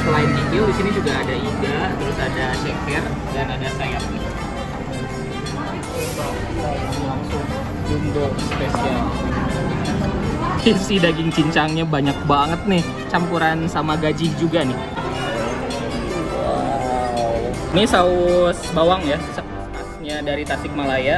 Selain kikil, di sini juga ada iga, terus ada ceker, dan ada sayapnya. Langsung jumbo spesial. Isi daging cincangnya banyak banget nih, campuran sama gaji juga nih. Wow. Ini saus bawang ya, khasnya dari Tasikmalaya.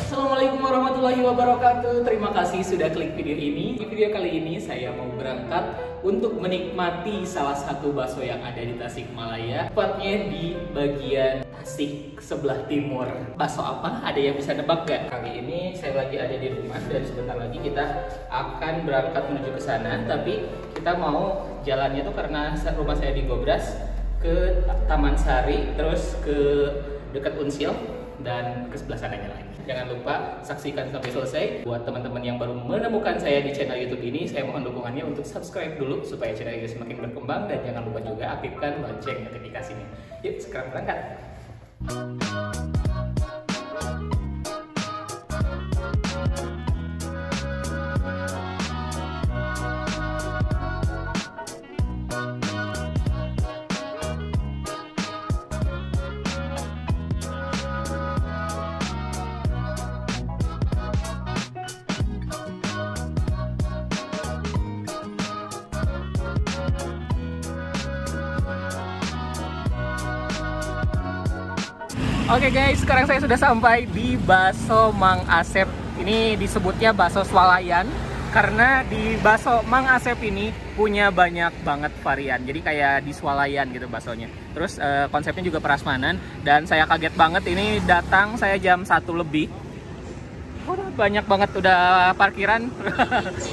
Assalamualaikum warahmatullahi wabarakatuh. Terima kasih sudah klik video ini. Di video kali ini saya mau berangkat untuk menikmati salah satu bakso yang ada di Tasikmalaya, tepatnya di bagian Tasik sebelah timur. Bakso apa? Ada yang bisa nebak gak? Kali ini saya lagi ada di rumah dan sebentar lagi kita akan berangkat menuju ke sana. Tapi kita mau jalannya tuh karena rumah saya di Gobras ke Taman Sari, terus ke dekat Unsil dan ke sebelah sananya lagi. Jangan lupa saksikan sampai selesai. Buat teman-teman yang baru menemukan saya di channel YouTube ini, saya mohon dukungannya untuk subscribe dulu supaya channel ini semakin berkembang, dan jangan lupa juga aktifkan lonceng notifikasinya. Yuk, sekarang berangkat. Oke guys, sekarang saya sudah sampai di Bakso Mang Asep. Ini disebutnya bakso swalayan karena di Bakso Mang Asep ini punya banyak banget varian. Jadi kayak di swalayan gitu baksonya. Terus konsepnya juga prasmanan, dan saya kaget banget ini datang saya jam 1 lebih. Banyak banget udah parkiran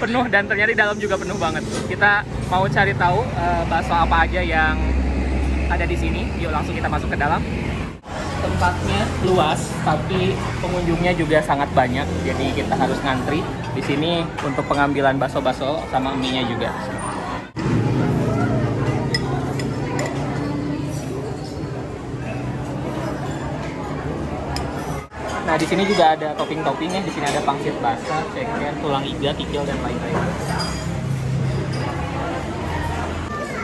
penuh, dan ternyata di dalam juga penuh banget. Kita mau cari tahu bakso apa aja yang ada di sini. Yuk langsung kita masuk ke dalam. Tempatnya luas, tapi pengunjungnya juga sangat banyak. Jadi kita harus ngantri di sini untuk pengambilan bakso-bakso sama mie-nya juga. Nah, di sini juga ada topping-toppingnya. Di sini ada pangsit basah, ceker, tulang iga, kikil, dan lain-lain.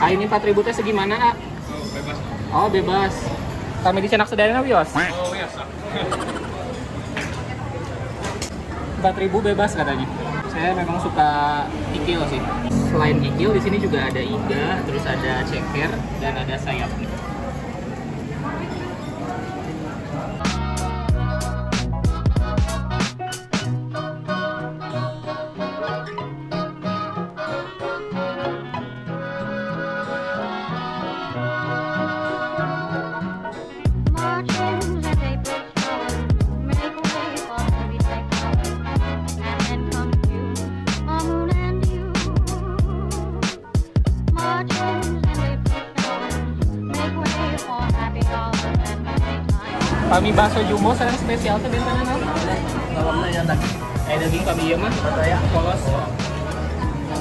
Ini 4.000 teh segimana, A? Oh, bebas. Oh, bebas. Kami di Cenak Sedana, Wios. Oh, biasa. 4.000 bebas katanya. Saya memang suka kikil sih. Selain kikil, di sini juga ada iga, terus ada ceker, dan ada sayapnya. Kami bakso jumbo sekarang spesial tuh biasanya no? Dalamnya yang daging. Daging kami iya mah? Ya, Polos.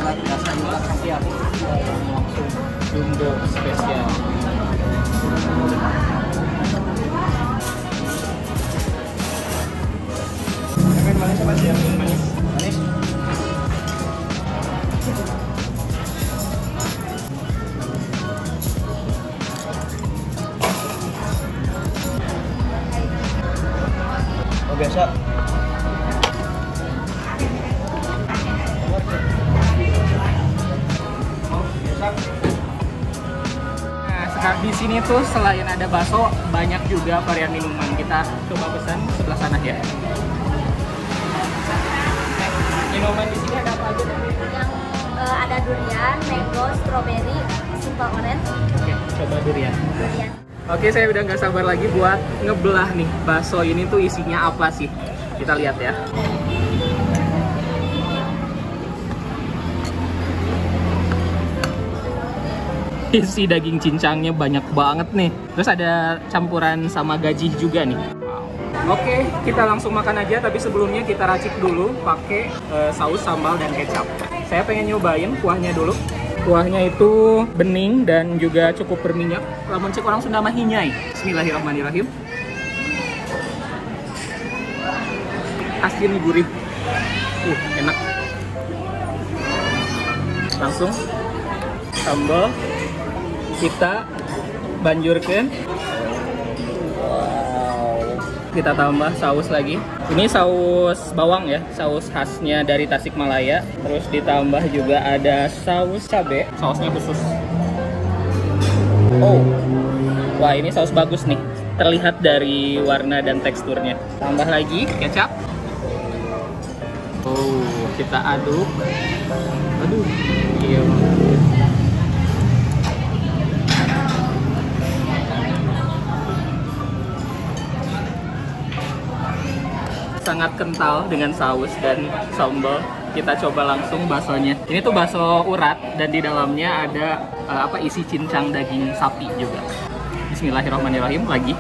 sangat biasa juga. Siap. Langsung jumbo spesial. Manis apa sih? Manis. Manis. Biasa. Nah, sekarang di sini tuh selain ada bakso, banyak juga varian minuman. Kita coba pesan sebelah sana ya. Minuman di sini ada apa aja? Yang ada durian, mango, strawberry, simple orange. Oke, coba durian. Durian. Oke, saya udah nggak sabar lagi buat ngebelah nih bakso ini tuh isinya apa sih. Kita lihat ya. Isi daging cincangnya banyak banget nih. Terus ada campuran sama gaji juga nih. Wow. Oke, kita langsung makan aja. Tapi sebelumnya kita racik dulu pakai saus, sambal, dan kecap. Saya pengen nyobain kuahnya dulu. Kuahnya itu bening dan juga cukup berminyak. Lamun cek orang Sunda mah hinyai. Bismillahirrahmanirrahim. Asin gurih. Enak. Langsung sambal kita banjurkan. Kita tambah saus lagi. Ini saus bawang ya, saus khasnya dari Tasikmalaya. Terus ditambah juga ada saus cabai, sausnya khusus. Oh, wah ini saus bagus nih. Terlihat dari warna dan teksturnya. Tambah lagi kecap. Oh, kita aduk. Aduh, iya. Sangat kental dengan saus dan sambal. Kita coba langsung baksonya. Ini tuh bakso urat dan di dalamnya ada isi cincang daging sapi juga. Bismillahirrahmanirrahim lagi.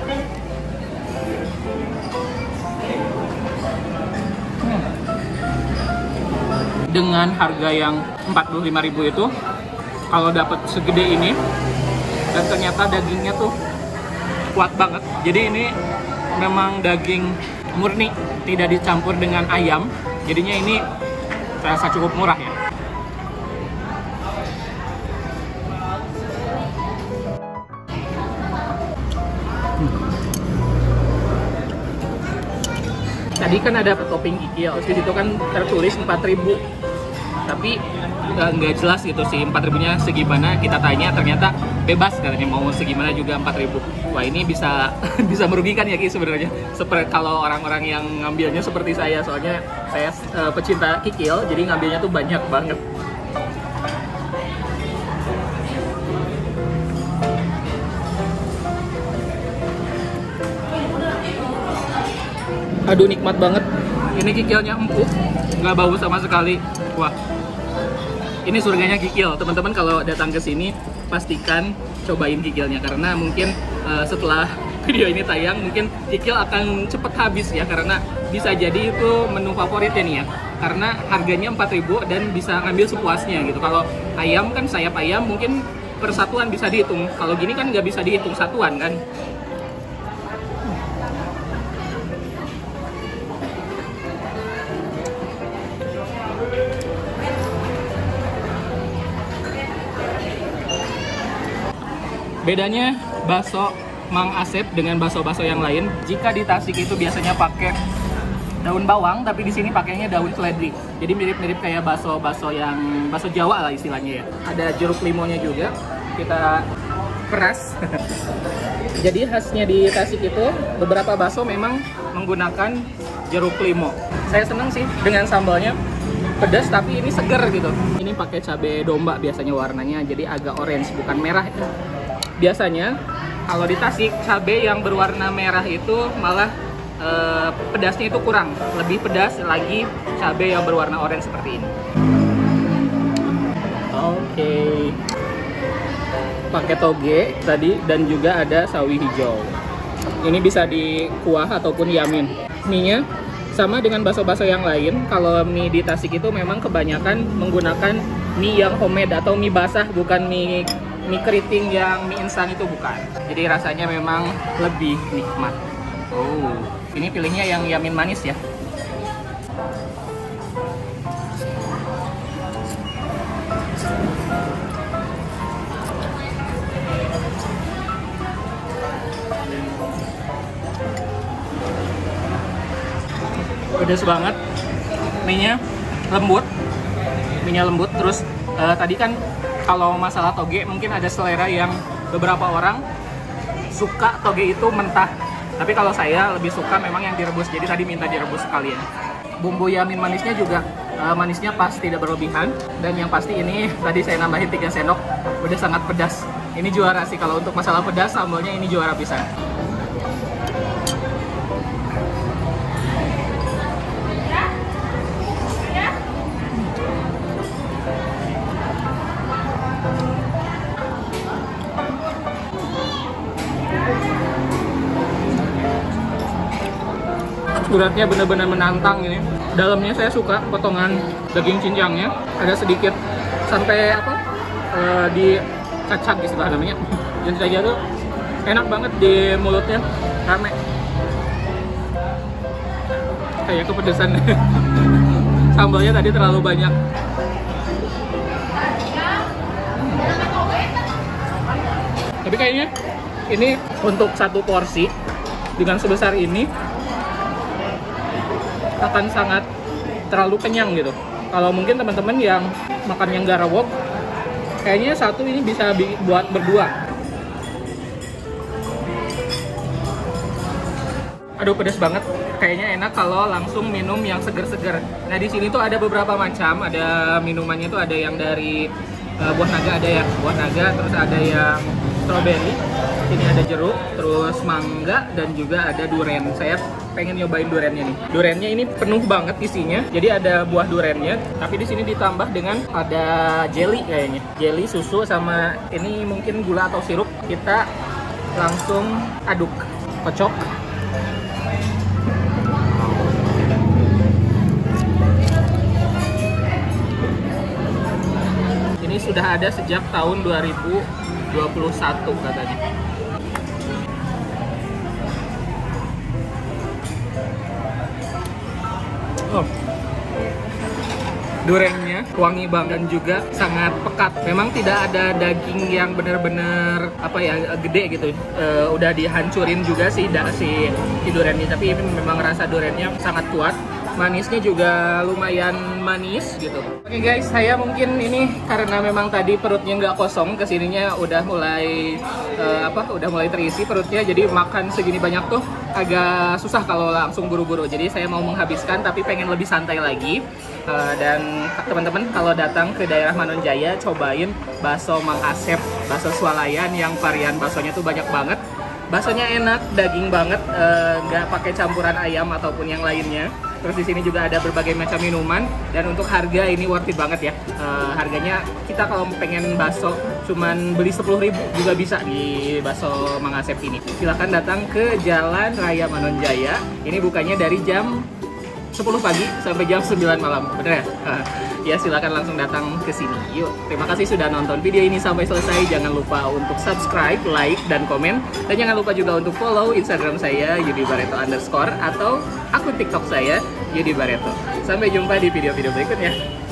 Dengan harga yang 45.000 itu, kalau dapat segede ini dan ternyata dagingnya tuh kuat banget. Jadi ini memang daging murni, tidak dicampur dengan ayam. Jadinya ini terasa cukup murah ya. Tadi kan ada topping kikil, di situ kan tertulis 4.000. Tapi nggak jelas gitu sih 4.000-nya segimana. Kita tanya ternyata bebas katanya, mau segimana juga 4.000. Wah ini bisa bisa merugikan ya Ki sebenarnya. Seperti kalau orang-orang yang ngambilnya seperti saya, soalnya saya pecinta kikil, jadi ngambilnya tuh banyak banget. Aduh nikmat banget. Ini kikilnya empuk, nggak bau sama sekali. Wah, ini surganya kikil. Teman-teman kalau datang ke sini pastikan cobain kikilnya, karena mungkin setelah video ini tayang mungkin kikil akan cepet habis ya, karena bisa jadi itu menu favoritnya nih ya. Karena harganya 4.000 dan bisa ngambil sepuasnya gitu. Kalau ayam kan sayap ayam mungkin per satuan bisa dihitung. Kalau gini kan nggak bisa dihitung satuan kan. Bedanya bakso Mang Asep dengan bakso-bakso yang lain, jika di Tasik itu biasanya pakai daun bawang, tapi di sini pakainya daun seledri. Jadi mirip-mirip kayak bakso-bakso yang bakso Jawa lah istilahnya ya. Ada jeruk limonya juga, kita peras. Jadi khasnya di Tasik itu beberapa bakso memang menggunakan jeruk limo. Saya seneng sih dengan sambalnya, pedas tapi ini seger gitu. Ini pakai cabai domba biasanya warnanya, jadi agak orange bukan merah. Biasanya kalau di Tasik cabai yang berwarna merah itu malah pedasnya itu kurang, lebih pedas lagi cabai yang berwarna oranye seperti ini. Oke, pakai toge tadi dan juga ada sawi hijau. Ini bisa di kuah ataupun yamin. Mie-nya sama dengan bakso-bakso yang lain. Kalau mie di Tasik itu memang kebanyakan menggunakan mie yang homemade atau mie basah, bukan mie keriting yang mie instan itu, bukan. Jadi rasanya memang lebih nikmat. Oh, ini pilihnya yang yamin manis ya. Pedas banget. Mie-nya lembut. Terus tadi kan kalau masalah toge mungkin ada selera yang beberapa orang suka toge itu mentah. Tapi kalau saya lebih suka memang yang direbus. Jadi tadi minta direbus sekalian. Bumbu yamin manisnya juga manisnya pas, tidak berlebihan. Dan yang pasti ini tadi saya nambahin 3 sendok. Udah sangat pedas. Ini juara sih kalau untuk masalah pedas, sambalnya ini juara pisan. Uratnya benar-benar menantang ini. Dalamnya saya suka potongan daging cincangnya, ada sedikit sampai dicacak istilah namanya. Dan saja tuh enak banget di mulutnya, rame. Kayak kepedesan. Sambalnya tadi terlalu banyak. Tapi kayaknya ini untuk satu porsi dengan sebesar ini akan sangat terlalu kenyang gitu. Kalau mungkin teman-teman yang makan yang nggak rewok, kayaknya satu ini bisa buat berdua. Aduh, pedas banget. Kayaknya enak kalau langsung minum yang seger-seger. Nah, di sini tuh ada beberapa macam. Ada minumannya tuh ada yang dari buah naga, ada ya buah naga, terus ada yang strawberry. Ini ada jeruk, terus mangga, dan juga ada durian. Saya pengen nyobain duriannya nih. Duriannya ini penuh banget isinya. Jadi ada buah duriannya, tapi di sini ditambah dengan ada jelly kayaknya. Jelly, susu, sama ini mungkin gula atau sirup. Kita langsung aduk, kocok. Ini sudah ada sejak tahun 2021 katanya. Oh, duriannya wangi banget dan juga sangat pekat. Memang tidak ada daging yang benar-benar apa ya, gede gitu. Udah dihancurin juga sih si duriannya, tapi ini memang rasa duriannya sangat kuat. Manisnya juga lumayan manis gitu. Oke guys, saya mungkin ini karena memang tadi perutnya nggak kosong, kesininya udah mulai udah mulai terisi perutnya, jadi makan segini banyak tuh agak susah kalau langsung buru-buru. Jadi saya mau menghabiskan tapi pengen lebih santai lagi. Dan teman-teman kalau datang ke daerah Manonjaya, cobain bakso Mang Asep, bakso swalayan yang varian baksonya tuh banyak banget. Baksonya enak, daging banget, nggak pakai campuran ayam ataupun yang lainnya. Terus di sini juga ada berbagai macam minuman, dan untuk harga ini worth it banget ya. Harganya kita kalau pengen bakso cuman beli 10.000 juga bisa di bakso Mang Asep ini. Silahkan datang ke Jalan Raya Manonjaya. Ini bukanya dari jam 10 pagi sampai jam 9 malam, bener ya? Ya silakan langsung datang ke sini. Yuk, terima kasih sudah nonton video ini sampai selesai. Jangan lupa untuk subscribe, like, dan komen. Dan jangan lupa juga untuk follow Instagram saya @yudibareto_ atau akun TikTok saya Yudi Bareto. Sampai jumpa di video-video berikutnya.